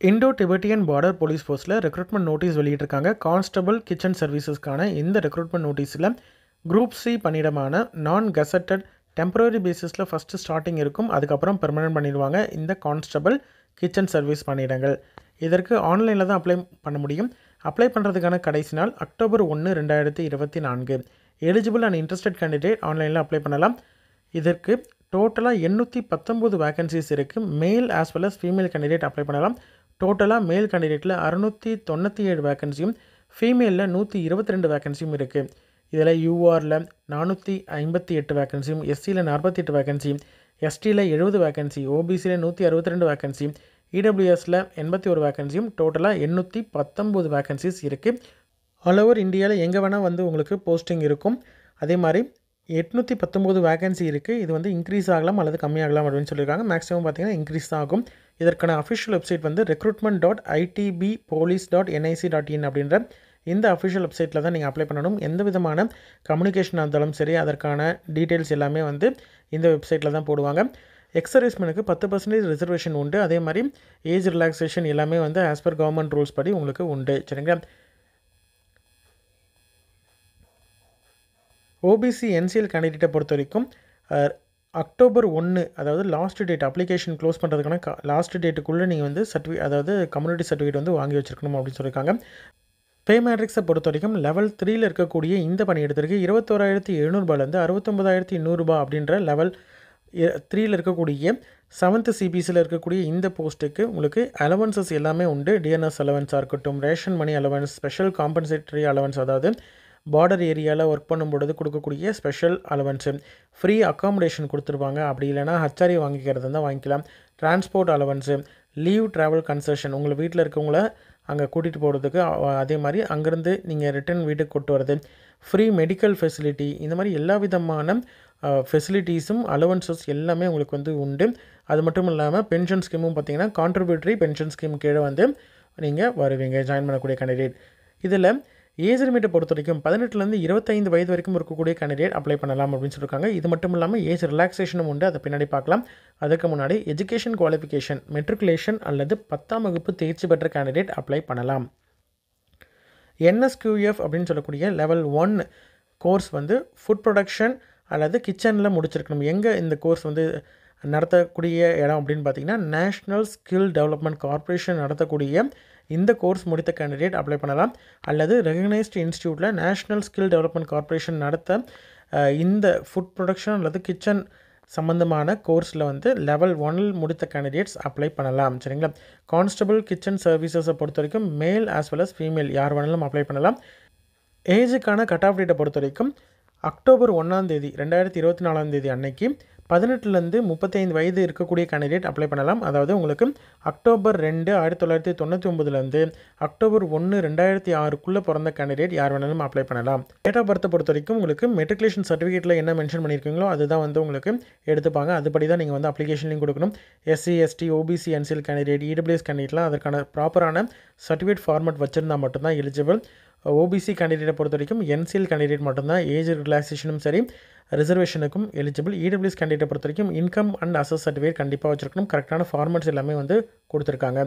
Indo Tibetan border police ஃபோர்ஸில் recruitment notice வெளியிட்டிருக்காங்க. Constable kitchen சர்வீசஸ்க்கான இந்த ரெக்ரூட்மெண்ட் நோட்டீஸில் குரூப் சி பணியிடமான நான் கெசட்டட் டெம்பரரி பேசிஸில் ஃபஸ்ட்டு ஸ்டார்டிங் இருக்கும். அதுக்கப்புறம் பெர்மனன்ட் பண்ணிடுவாங்க இந்த கான்ஸ்டபிள் கிச்சன் சர்வீஸ் பணியிடங்கள். இதற்கு ஆன்லைனில் தான் அப்ளை பண்ண முடியும். அப்ளை பண்ணுறதுக்கான கடைசி நாள் October 1, 2024. Eligible and interested candidate ஆன்லைனில் அப்ளை பண்ணலாம். இதற்கு டோட்டலாக 819 வேகன்சிஸ் இருக்குது. Male as well as female candidate apply பண்ணலாம். டோட்டலாக மேல் கேண்டிடேட்டில் 697 வேகன்சியும் ஃபீமேலில் 122 வேகன்சியும் இருக்குது. இதில் யூஆரில் 458 வேகன்சியும், எஸ்சியில் 48 வேகன்சியும், எஸ்டியில் 70 வேகன்சி, ஓபிசியில் 162 வேகன்சி, இடபிள்யூஎஸில் 81 வேகன்சியும், டோட்டலாக 819 வேகன்சிஸ் இருக்குது. ஆல் ஓவர் இந்தியாவில் எங்கே வேணால் உங்களுக்கு போஸ்டிங் இருக்கும். அதே மாதிரி 819 வேகன்சி இருக்குது. இது இன்க்ரீஸ் ஆகலாம் அல்லது கம்மியாகலாம் அப்படின்னு சொல்லியிருக்காங்க. மேக்ஸிமம் பார்த்திங்கன்னா இன்க்ரீஸ் தான் ஆகும். இதற்கான அஃபிஷியல் வெப்சைட் recruitment.itbpolice.nic.in அப்படின்ற இந்த அஃபிஷியல் வெப்சைட்டில் தான் நீங்கள் அப்ளை பண்ணணும். எந்த விதமான கம்யூனிகேஷனாக இருந்தாலும் சரி, அதற்கான டீட்டெயில்ஸ் எல்லாமே இந்த வெப்சைட்டில் தான் போடுவாங்க. எக்ஸர்வீஸ்மெனுக்கு 10% ரிசர்வேஷன் உண்டு. அதே மாதிரி ஏஜ் ரிலாக்ஸேஷன் எல்லாமே ஆஸ் பர் கவர்மெண்ட் ரூல்ஸ் படி உங்களுக்கு உண்டு. சரிங்களா? ஓபிசி என்சிஎல் கேண்டிடேட்டை பொறுத்த வரைக்கும் அக்டோபர் 1, அதாவது லாஸ்ட் டேட், அப்ளிகேஷன் க்ளோஸ் பண்ணுறதுக்கான லாஸ்ட் டேட்டுக்குள்ளே நீங்கள் அதாவது கம்யூனிட்டி சர்டிஃபிகேட் வாங்கி வச்சுருக்கணும் அப்படின்னு சொல்லியிருக்காங்க. பே மேட்ரிக்ஸை பொறுத்த வரைக்கும் லெவல் 3ல் இருக்கக்கூடிய இந்த பணியிடத்திற்கு 21,700 69,100 அப்படின்ற லெவல் 3ல் இருக்கக்கூடிய 7th சிபிசியில் இருக்கக்கூடிய இந்த போஸ்ட்டுக்கு உங்களுக்கு அலவன்சஸ் எல்லாமே உண்டு. டிஎன்எஸ் அலவன்ஸாக இருக்கட்டும், ரேஷன் மணி அலவன்ஸ், ஸ்பெஷல் காம்பன்சேட்டரி அலவன்ஸ், அதாவது பார்டர் ஏரியாவில் ஒர்க் பண்ணும்பொழுது கொடுக்கக்கூடிய ஸ்பெஷல் அலவன்ஸு, ஃப்ரீ அக்காமடேஷன் கொடுத்துருவாங்க. அப்படி இல்லைனா ஹச்ஆர்ஏ வாங்கிக்கிறது தான் வாங்கிக்கலாம். Transport allowance, leave travel concession, உங்களை வீட்டில் இருக்கவங்கள அங்கே கூட்டிகிட்டு போகிறதுக்கு, அதே மாதிரி அங்கேருந்து நீங்கள் ரிட்டன் வீட்டுக்கு கொண்டு வரது, ஃப்ரீ மெடிக்கல் ஃபெசிலிட்டி, இந்த மாதிரி எல்லா விதமான ஃபெசிலிட்டிஸும் அலவன்சஸ் எல்லாமே உங்களுக்கு உண்டு. அது மட்டும் இல்லாமல் பென்ஷன் ஸ்கீமும் பார்த்திங்கன்னா கான்ட்ரிபியூட்டரி பென்ஷன் ஸ்கீம் கீழே நீங்கள் வருவீங்க ஜாயின் பண்ணக்கூடிய கேண்டிடேட். இதில் ஏஜ் லிமிட்டை பொறுத்த வரைக்கும் 18லேருந்து 25 வயது வரைக்கும் இருக்கக்கூடிய கேண்டிடேட் அப்ளை பண்ணலாம் அப்படின்னு சொல்லியிருக்காங்க. இது மட்டும் இல்லாமல் ஏஜ் ரிலாக்ஸேஷனும் உண்டு. அதை பின்னாடி பார்க்கலாம். அதுக்கு முன்னாடி எஜுகேஷன் குவாலிஃபிகேஷன் மெட்ரிகுலேஷன் அல்லது 10ஆம் வகுப்பு தேர்ச்சி பெற்ற கேண்டிடேட் அப்ளை பண்ணலாம். என்எஸ்கியூஎஃப் அப்படின்னு சொல்லக்கூடிய லெவல் 1 கோர்ஸ் ஃபுட் ப்ரொடக்ஷன் அல்லது கிச்சனில் முடிச்சிருக்கணும். எங்கே இந்த கோர்ஸ் நடத்தக்கூடிய இடம் அப்படின்னு பார்த்தீங்கன்னா நேஷ்னல் ஸ்கில் டெவலப்மெண்ட் கார்ப்பரேஷன் நடத்தக்கூடிய இந்த கோர்ஸ் முடித்த கேண்டிடேட் அப்ளை பண்ணலாம். அல்லது ரெகக்னைஸ்டு இன்ஸ்டியூட்டில் நேஷ்னல் ஸ்கில் டெவலப்மெண்ட் கார்ப்பரேஷன் நடத்த இந்த ஃபுட் ப்ரொடக்ஷன் அல்லது கிச்சன் சம்மந்தமான கோர்ஸில் லெவல் 1ல் முடித்த கேண்டிடேட்ஸ் அப்ளை பண்ணலாம். சரிங்களா? கான்ஸ்டபிள் கிச்சன் சர்வீசஸை பொறுத்த வரைக்கும் மேல் ஆஸ் வெல் அஸ் ஃபீமேல் யார் வேணாலும் அப்ளை பண்ணலாம். ஏஜுக்கான கட் ஆஃப் டேட்டை பொறுத்த வரைக்கும் அக்டோபர் 1, 2024 அன்னைக்கு 18லேருந்து 35 வயது இருக்கக்கூடிய கேண்டிடேட் அப்ளை பண்ணலாம். அதாவது உங்களுக்கு அக்டோபர் 2, 1999 அக்டோபர் 1, 2006 பிறந்த கேண்டிடேட் யார் வேணாலும் அப்ளை பண்ணலாம். டேட் ஆஃப் பர்த்தை பொறுத்த வரைக்கும் உங்களுக்கு மெட்ரிகுலேஷன் சர்டிஃபிகேட்டில் என்ன மென்ஷன் பண்ணியிருக்கீங்களோ அதுதான் உங்களுக்கு எடுத்துப்பாங்க. அதுபடி தான் நீங்கள் அப்ளிகேஷன்லையும் கொடுக்கணும். SC, ST, OBC, NCL candidate, EWS கேண்டிடேட்லாம் அதற்கான ப்ராப்பரான சர்டிஃபிகேட் ஃபார்மேட் வச்சுருந்தால் மட்டும்தான் எலிஜிபிள். ஓபிசி கேண்டிடேட்டை பொறுத்த வரைக்கும் என்சிஎல் கேண்டிடேட் மட்டும்தான் ஏஜ் ரிலாக்ஸேஷனும் சரி ரிசர்வேஷனுக்கும் எலிஜிபிள். இடபிள்யூஎஸ் கேண்டிடேட்டை பொறுத்த வரைக்கும் இன்கம் அண்ட் அசஸ் சர்டிஃபிகேட் கண்டிப்பாக வச்சிருக்கணும். கரெக்டான ஃபார்மேட்ஸ் எல்லாமே கொடுத்துருக்காங்க.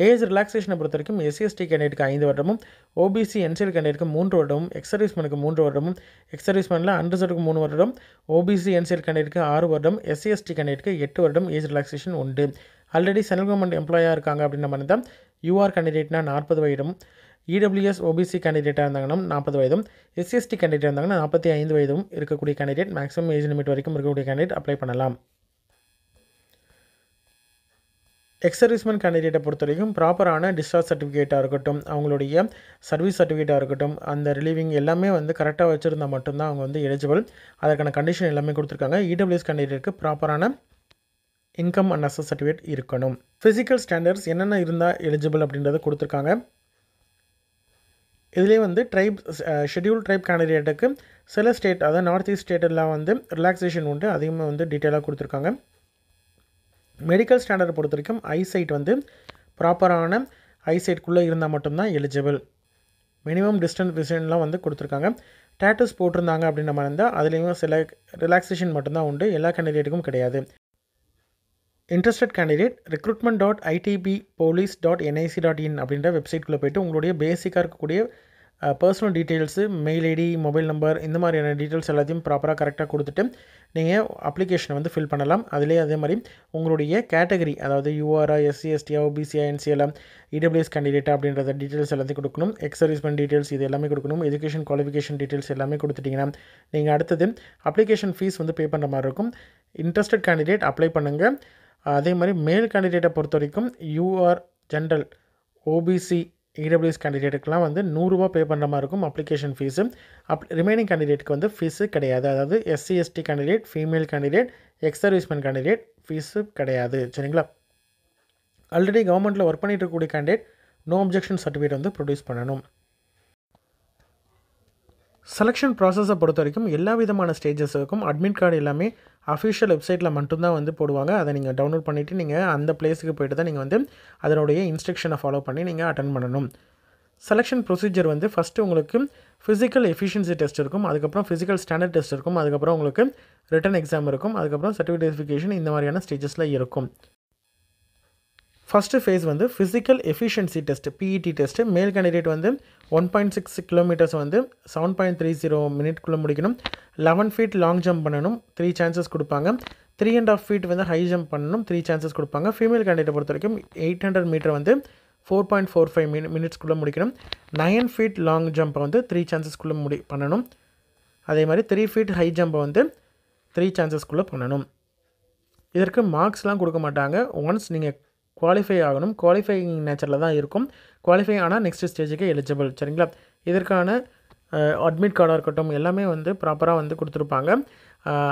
ஏஜ் ரிலாக்ஸேஷனை பொறுத்த வரைக்கும் எஸ்சிஎஸ்டி கேண்டிடேட்டுக்கு 5 வருடமும், ஓபிசி என்சிஎல் கேண்டிடேட்டுக்கு 3 வருடமும், எக்ஸர்வீஸ்மனுக்கு 3 வருடமும், எக்ஸர்வீஸ்மனில் அன்ரிசர்வ்க்கு 3 வருடம், ஓபிசி என்சிஎல் கேண்டிடேட்டுக்கு 6 வருடம், எஸ்சிஎஸ்டி கேண்டிடேட்டுக்கு 8 வருடம் ஏஜ் ரிலாக்ஸேஷன் உண்டு. ஆல்ரெடி சென்ட்ரல் கவர்மெண்ட் எம்ப்ளாயாக இருக்காங்க அப்படின்ற மாதிரி தான் யூஆர் கேண்டிடேட்னா 40 வயதும், இடபிள்யூஎஸ் ஓபிசி கேண்டிடேட்டாக இருந்தாங்கன்னா 40 வயதும், எஸ்சிஎஸ்டி கேண்டிடேட் இருந்தாங்கன்னா 45 வயதும் இருக்கக்கூடிய கேண்டிடேட், மேக்ஸிமம் ஏஜ் லிமிட் வரைக்கும் இருக்கக்கூடிய கேண்டிடேட் அப்ளை பண்ணலாம். எக்ஸர்வீஸ்மென் கேண்டிடேட்டை பொறுத்த வரைக்கும் ப்ராப்பரான டிஸ்சார்ஜ் சர்டிஃபிகேட்டாக இருக்கட்டும், அவங்களுடைய சர்வீஸ் சர்டிஃபிகேட்டாக இருக்கட்டும், அந்த ரிலீவிங் எல்லாமே கரெக்டாக வச்சுருந்தால் மட்டும்தான் அவங்க எலிஜிபிள். அதற்கான கண்டிஷன் எல்லாமே கொடுத்துருக்காங்க. இடபிள்யூஎஸ் கேண்டிடேட்டுக்கு ப்ராப்பரான இன்கம் அண்ட் அசஸ் சர்டிஃபிகேட் இருக்கணும். ஃபிசிக்கல் ஸ்டாண்டர்ட்ஸ் என்னென்ன இருந்தால் எலிஜிபிள் அப்படின்றத கொடுத்துருக்காங்க. இதிலே ட்ரைப் ஷெட்யூல் ட்ரைப் கேண்டிடேட்டுக்கு சில ஸ்டேட், அதாவது நார்த் ஈஸ்ட் ஸ்டேட்டெல்லாம் ரிலாக்ஸேஷன் உண்டு. அதிகமாக டீட்டெயிலாக கொடுத்துருக்காங்க. மெடிக்கல் ஸ்டாண்டர்டை பொறுத்த வரைக்கும் ஐசைட் ப்ராப்பரான ஐசைட்குள்ளே இருந்தால் மட்டும்தான் எலிஜிபிள். மினிமம் டிஸ்டன்ஸ் விசன்லாம் கொடுத்துருக்காங்க. டேட்டூஸ் போட்டிருந்தாங்க அப்படின்ற மாதிரி இருந்தால் அதுலேயும் சில ரிலாக்ஸேஷன் மட்டும்தான் உண்டு. எல்லா கேண்டிடேட்டுக்கும் கிடையாது. இன்ட்ரெஸ்டட் கேண்டிடேட் recruitment.itbpolice.nic.in அப்படின்ற வெப்சைட்குள்ளே போய்ட்டு உங்களுடைய பேசிக்காக இருக்கக்கூடிய personal details, mail ID, mobile number இந்த மாதிரியான டீட்டெயில்ஸ் எல்லாத்தையும் ப்ராப்பராக கரெக்டாக கொடுத்துட்டு நீங்கள் அப்ளிகேஷனை வந்து ஃபில் பண்ணலாம். அதிலே அதே மாதிரி உங்களுடைய கேட்டகரி, அதாவது யூஆர்ஆ, எஸ்சி, எஸ்டியா, ஓபிசியா, என்சிஎல்எம், இடபிள்யூஎஸ் கேண்டிடேட்டா அப்படின்றத டீட்டெயில்ஸ் எல்லாத்தையும் கொடுக்கணும். எக்ஸ் சர்வீஸ்மேன் டீட்டெயில்ஸ் இது எல்லாமே கொடுக்கணும். எஜுகேஷன் குவாலிஃபிகேஷன் டீட்டெயில்ஸ் எல்லாமே கொடுத்துட்டிங்கன்னா நீங்கள் அடுத்தது அப்ளிகேஷன் ஃபீஸ் வந்து பே பண்ணுற மாதிரி இருக்கும். இன்ட்ரெஸ்டட் கேண்டிடேட் அப்ளை பண்ணுங்கள். அதே மாதிரி மேல் கேண்டிடேட்டை பொறுத்த வரைக்கும் யூஆர், ஜென்ரல், ஓபிசி, இடபிள்யூஎஸ் கேண்டிடேட்டுக்கெலாம் வந்து ₹100 பே பண்ணுற மாதிரி இருக்கும் அப்ளிகேஷன் ஃபீஸு. ரிமைனிங் கேண்டிடேட்டுக்கு வந்து ஃபீஸு கிடையாது. அதாவது SC, ST candidate, female candidate, ex serviceman candidate fees கிடையாது. சரிங்களா? ஆல்ரெடி கவர்மெண்ட்டில் ஒர்க் பண்ணிட்டு இருக்கக்கூடிய கேண்டிடேட் நோ அப்ஜெக்ஷன் சர்டிஃபிகேட் வந்து ப்ரொடியூஸ் பண்ணணும். செலெக்ஷன் ப்ராசஸை பொறுத்த வரைக்கும் எல்லா விதமான ஸ்டேஜஸுக்கும் அட்மிட் கார்டு எல்லாமே அஃபிஷியல் வெப்சைட்டில் மட்டும்தான் வந்து போடுவாங்க. அதை நீங்கள் டவுன்லோட் பண்ணிவிட்டு நீங்கள் அந்த பிளேஸுக்கு போய்ட்டு தான் நீங்கள் வந்து அதனுடைய இன்ஸ்ட்ரக்ஷனை ஃபாலோ பண்ணி நீங்கள் அட்டன் பண்ணணும். செலெக்ஷன் ப்ரொசீஜர் வந்து ஃபஸ்ட்டு உங்களுக்கு ஃபிசிக்கல் எஃபிஷியன்சி டெஸ்ட் இருக்கும், அதுக்கப்புறம் ஃபிசிக்கல் ஸ்டாண்டர்ட் டெஸ்ட் இருக்கும், அதுக்கப்புறம் உங்களுக்கு ரிட்டன் எக்ஸாம் இருக்கும், அதுக்கப்புறம் சர்டிஃபிகேட் வெரிஃபிகேஷன் இந்த மாதிரியான ஸ்டேஜஸில் இருக்கும். ஃபஸ்ட்டு ஃபேஸ் வந்து physical efficiency test, PET test. மேல் கேண்டிடேட் வந்து 1.6 கிலோமீட்டர்ஸ் வந்து 7.30 மினிட்குள்ளே முடிக்கணும். 11 ஃபீட் லாங் ஜம்ப் பண்ணணும், 3 சான்சஸ் கொடுப்பாங்க. 3.5 ஃபீட் வந்து ஹை ஜம்ப் பண்ணணும், 3 சான்சஸ் கொடுப்பாங்க. ஃபீமேல் கேண்டிடேட்டை பொறுத்த வரைக்கும் 800 மீட்டர் வந்து 4.45 மினிட்ஸ்க்குள்ளே முடிக்கணும். 9 ஃபீட் லாங் ஜம்பை வந்து 3 சான்சஸ்க்குள்ளே பண்ணணும். அதே மாதிரி 3 ஃபீட் ஹை ஜம்பை வந்து 3 சான்சஸ்க்குள்ளே பண்ணணும். இதற்கு மார்க்ஸ்லாம் கொடுக்க மாட்டாங்க. ஒன்ஸ் நீங்கள் குவாலிஃபை ஆகணும். குவாலிஃபைங் நேச்சரில் தான் இருக்கும். குவாலிஃபை ஆனால் நெக்ஸ்ட் ஸ்டேஜுக்கு எலிஜிபிள். சரிங்களா? இதற்கான அட்மிட் கார்டாக இருக்கட்டும் எல்லாமே வந்து ப்ராப்பராக வந்து கொடுத்துருப்பாங்க.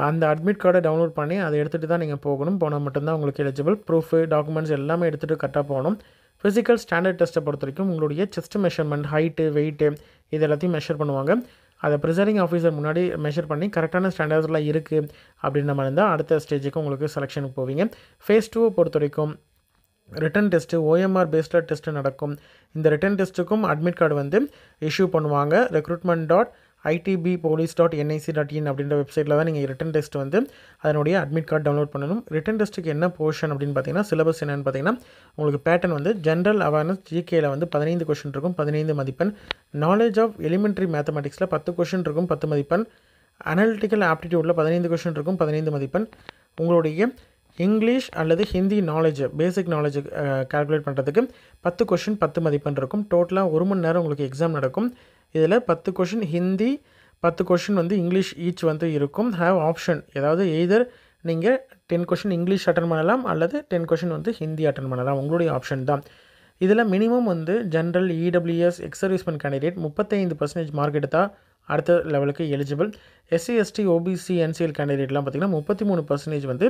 அந்த அட்மிட் கார்டை டவுன்லோட் பண்ணி அதை எடுத்துகிட்டு தான் நீங்கள் போகணும். போனால் மட்டும்தான் உங்களுக்கு எலிஜிபிள். ப்ரூஃபு, டாக்குமெண்ட்ஸ் எல்லாமே எடுத்துகிட்டு கரெக்டாக போகணும். ஃபிசிக்கல் ஸ்டாண்டர்ட் டெஸ்ட்டை பொறுத்த வரைக்கும் உங்களுடைய செஸ்ட் மெஷர்மெண்ட், ஹைட்டு, வெயிட்டு இது எல்லாத்தையும் மெஷர் பண்ணுவாங்க. அதை ப்ரிசைடிங் ஆஃபீஸர் முன்னாடி மெஷர் பண்ணி கரெக்டான ஸ்டாண்டர்ட்ஸ்லாம் இருக்குது அப்படின்ற மாதிரி இருந்தால் அடுத்த ஸ்டேஜுக்கு உங்களுக்கு செலெக்ஷனுக்கு போவீங்க. ஃபேஸ் 2 பொறுத்த வரைக்கும் written test, OMR based test நடக்கும். இந்த ரிட்டன் டெஸ்ட்டுக்கும் அட்மிட் கார்டு வந்து இஷ்யூ பண்ணுவாங்க. recruitment.itbpolice.nic.in அப்படின்ற வெப்சைட்டில் தான் நீங்கள் ரிட்டன் டெஸ்ட் வந்து அதனுடைய அட்மிட் கார்டு டவுன்லோட் பண்ணணும். ரிட்டன் டெஸ்ட்டுக்கு என்ன போர்ஷன் அப்படின்னு பார்த்தீங்கன்னா, சிலபஸ் என்னென்னு பார்த்தீங்கன்னா, உங்களுக்கு பேட்டர்ன் வந்து ஜென்ரல் அவேர்னஸ் ஜிகேயில் வந்து 15 கொஷின் இருக்கும், 15 மதிப்பெண். நாலேஜ் ஆஃப் எலிமெண்ட்ரி மேத்தமெட்டிக்ஸில் 10 கொஷின் இருக்கும், 10 மதிப்பெண். அனலிட்டிக்கல் ஆப்டிடியூடில் 15 கொஷின் இருக்கும், 15 மதிப்பெண். உங்களுடைய இங்கிலீஷ் அல்லது Hindi knowledge, basic knowledge calculate பண்ணுறதுக்கு 10 கொஷின் 10 மதிப்பெண் இருக்கும். டோட்டலாக 1 மணி நேரம் உங்களுக்கு எக்ஸாம் நடக்கும். இதில் 10 கொஷின் ஹிந்தி, 10 கொஷின் வந்து இங்கிலீஷ் ஈச் வந்து இருக்கும். ஹேவ் ஆப்ஷன், ஏதாவது எய்தர் நீங்கள் 10 கொஷின் இங்கிலீஷ் அட்டன் பண்ணலாம் அல்லது 10 கொஷின் வந்து ஹிந்தி அட்டன் பண்ணலாம். உங்களுடைய ஆப்ஷன் தான். இதில் மினிமம் வந்து general, EWS, ex serviceman candidate 35% mark எடுத்தால் அடுத்த லெவலுக்கு eligible. SC, ST, OBC, NCL கேண்டிடேட்லாம் பார்த்திங்கன்னா 33% வந்து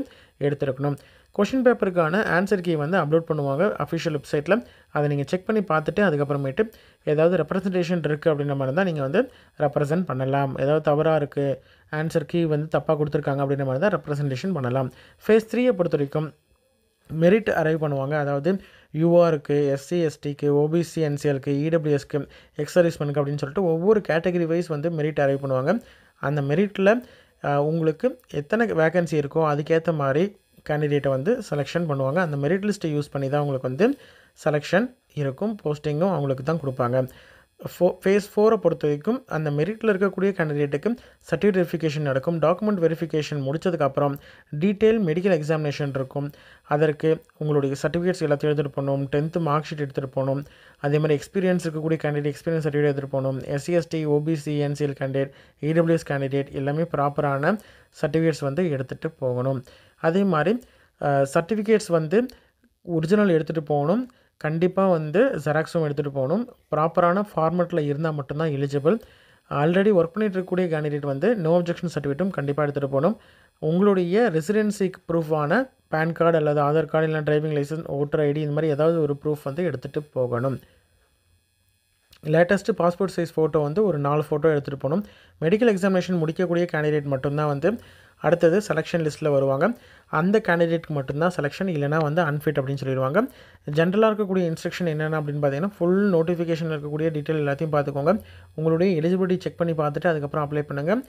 எடுத்துருக்கணும். கொஷின் பேப்பருக்கான ஆன்சர் கீ வந்து அப்லோட் பண்ணுவாங்க அஃபிஷியல் வெப்சைட்டில். அதை நீங்கள் செக் பண்ணி பார்த்துட்டு அதுக்கப்புறமேட்டு ஏதாவது ரெப்ரசன்டேஷன் இருக்குது அப்படின்ற மாதிரி தான் நீங்கள் வந்து ரெப்ரசன்ட் பண்ணலாம். ஏதாவது தவறாக இருக்குது, ஆன்சர் கீ வந்து தப்பாக கொடுத்துருக்காங்க அப்படின்ற மாதிரி தான் ரெப்ரசன்டேஷன் பண்ணலாம். ஃபேஸ் 3 பொறுத்த வரைக்கும் மெரிட் அரைவ் பண்ணுவாங்க. அதாவது யூஆருக்கு, எஸ்சி, எஸ்டிக்கு, ஓபிசி, என்சிஎலுக்கு, இடபிள்யூஎஸ்க்கு, எக்ஸ் சர்வீஸ்மேனுக்கு அப்படின்னு சொல்லிட்டு ஒவ்வொரு கேட்டகரி வைஸ் வந்து மெரிட் அரைவ் பண்ணுவாங்க. அந்த மெரிட்டில் உங்களுக்கு எத்தனை வேகன்சி இருக்கோ அதுக்கேற்ற மாதிரி கேண்டிடேட்டை வந்து செலெக்ஷன் பண்ணுவாங்க. அந்த மெரிட் லிஸ்ட்டை யூஸ் பண்ணி தான் உங்களுக்கு வந்து செலெக்ஷன் இருக்கும், போஸ்டிங்கும் அவங்களுக்கு தான் கொடுப்பாங்க. ஃபேஸ் 4 பொறுத்த வரைக்கும் அந்த மெரிட்டில் இருக்கக்கூடிய கேண்டிடேட்டுக்கு சர்டிஃபிகேட் வெரிஃபிகேஷன் நடக்கும். டாக்குமெண்ட் வெரிஃபிகேஷன் முடிச்சதுக்கப்புறம் டீட்டெயில் மெடிக்கல் எக்ஸாமினேஷன் இருக்கும். அதற்கு உங்களுடைய சர்டிஃபிகேட்ஸ் எல்லாத்தையும் எடுத்துகிட்டு போகணும். 10th மார்க் ஷீட் எடுத்துகிட்டு போகணும். அதே மாதிரி எக்ஸ்பீரியன்ஸ் இருக்கக்கூடிய கேண்டிடேட் எக்ஸ்பீரியன்ஸ் சர்டிஃபிகேட் எடுத்துகிட்டு போகணும். SC, ST, OBC, NCL candidate, EWS candidate எல்லாமே ப்ராப்பரான சர்டிஃபிகேட்ஸ் வந்து எடுத்துகிட்டு போகணும். அதே மாதிரி சர்டிஃபிகேட்ஸ் வந்து ஒரிஜினல் எடுத்துகிட்டு போகணும். கண்டிப்பாக வந்து ஜெராக்ஸும் எடுத்துகிட்டு போகணும். ப்ராப்பரான ஃபார்மேட்டில் இருந்தால் மட்டும்தான் எலிஜிபிள். ஆல்ரெடி ஒர்க் பண்ணிட்டு இருக்கக்கூடிய கேண்டிடேட் வந்து நோ அப்ஜெக்ஷன் சர்டிஃபிகேட்டும் கண்டிப்பாக எடுத்துகிட்டு போகணும். உங்களுடைய ரெசிடென்சிக்கு ப்ரூஃபான பேன் கார்டு அல்லது ஆதார் கார்டு இல்லை டிரைவிங் லைசன்ஸ், ஓட்டர் ஐடி இந்த மாதிரி ஏதாவது ஒரு ப்ரூஃப் வந்து எடுத்துகிட்டு போகணும். லேட்டஸ்ட்டு பாஸ்போர்ட் சைஸ் ஃபோட்டோ வந்து ஒரு 4 ஃபோட்டோ எடுத்துகிட்டு போகணும். மெடிக்கல் எக்ஸாமினேஷன் முடிக்கக்கூடிய கேண்டிடேட் மட்டும்தான் வந்து அடுத்தது செலெக்ஷன் லிஸ்ட்டில் வருவாங்க. அந்த கேண்டிடேட்டுக்கு மட்டும்தான் செலெக்ஷன், இல்லைனா வந்து அன்ஃபிட் அப்படின்னு சொல்லிடுவாங்க. ஜென்ரலாக இருக்கக்கூடிய இன்ஸ்ட்ரக்ஷன் என்னென்ன அப்படின்னு பார்த்தீங்கன்னா, ஃபுல் நோட்டிஃபிகேஷன் இருக்கக்கூடிய டீட்டெயில் எல்லாத்தையும் பார்த்துக்கோங்க. உங்களுடைய எலிஜிபிலிட்டி செக் பண்ணி பார்த்துட்டு அதுக்கப்புறம் அப்ளை பண்ணுங்கள்.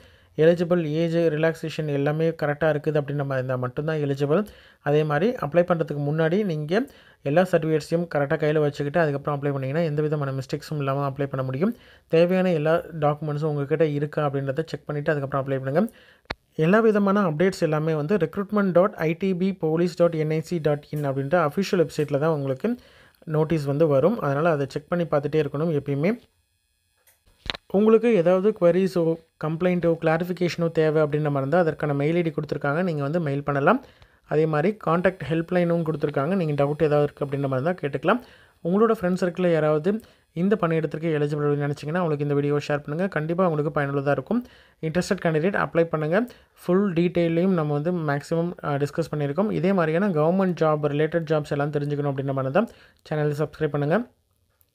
எலிஜிபிள் ஏஜ் ரிலாக்ஸேஷன் எல்லாமே கரெக்டாக இருக்குது அப்படின்னு நம்ம இருந்தால் மட்டும்தான் எலிஜிபிள். அதே மாதிரி அப்ளை பண்ணுறதுக்கு முன்னாடி நீங்கள் எல்லா சர்டிஃபிகேட்ஸையும் கரெக்டாக கையில் வச்சுக்கிட்டு அதுக்கப்புறம் அப்ளை பண்ணிங்கன்னா எந்த விதமான மிஸ்டேக்ஸும் இல்லாமல் அப்ளை பண்ண முடியும். தேவையான எல்லா டாக்குமெண்ட்ஸும் உங்கள்கிட்ட இருக்கா அப்படின்றத செக் பண்ணிவிட்டு அதுக்கப்புறம் அப்ளை பண்ணுங்கள். எல்லா விதமான அப்டேட்ஸ் எல்லாமே வந்து recruitment.itbpolice.nic.in அப்படின்ற அஃபிஷியல் வெப்சைட்டில் தான் உங்களுக்கு நோட்டீஸ் வந்து வரும். அதனால் அதை செக் பண்ணி பார்த்துட்டே இருக்கணும் எப்பயுமே. உங்களுக்கு ஏதாவது குவரிஸோ கம்ப்ளைண்ட்டோ கிளாரிஃபிகேஷனோ தேவை அப்படின்ற மாதிரி இருந்தால் அதற்கான மெயில் ஐடி கொடுத்துருக்காங்க, நீங்கள் வந்து மெயில் பண்ணலாம். அதே மாதிரி காண்டாக்ட் ஹெல்ப்லைனும் கொடுத்துருக்காங்க, நீங்கள் டவுட் ஏதாவது இருக்குது அப்படின்ற மாதிரி தான் கேட்டுக்கலாம். உங்களோட ஃப்ரெண்ட்ஸ் சர்க்கிளில் யாராவது இந்த பணியிடத்திற்கு எலிஜிபிள் அப்படின்னு நினச்சிங்கன்னா அவங்களுக்கு இந்த வீடியோ ஷேர் பண்ணுங்கள். கண்டிப்பாக உங்களுக்கு பயனுள்ளதாக இருக்கும். இன்ட்ரெஸ்டட் கேண்டிடேட் அப்ளை பண்ணுங்கள். ஃபுல் டீட்டெயிலையும் நம்ம வந்து மேக்ஸிமம் டிஸ்கஸ் பண்ணியிருக்கோம். இதே மாதிரியான கவர்மெண்ட் ஜாப் ரிலேட்டட் ஜாப்ஸ் எல்லாம் தெரிஞ்சுக்கணும் அப்படின்ற மாதிரி தான் சேனலை சப்ஸ்கிரைப் பண்ணுங்கள்.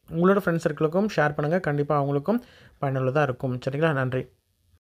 உங்களோட ஃப்ரெண்ட்ஸ் சர்க்கிளுக்கும் ஷேர் பண்ணுங்கள். கண்டிப்பாக அவங்களுக்கும் பயனுள்ளதாக இருக்கும். சரிங்களா? நன்றி.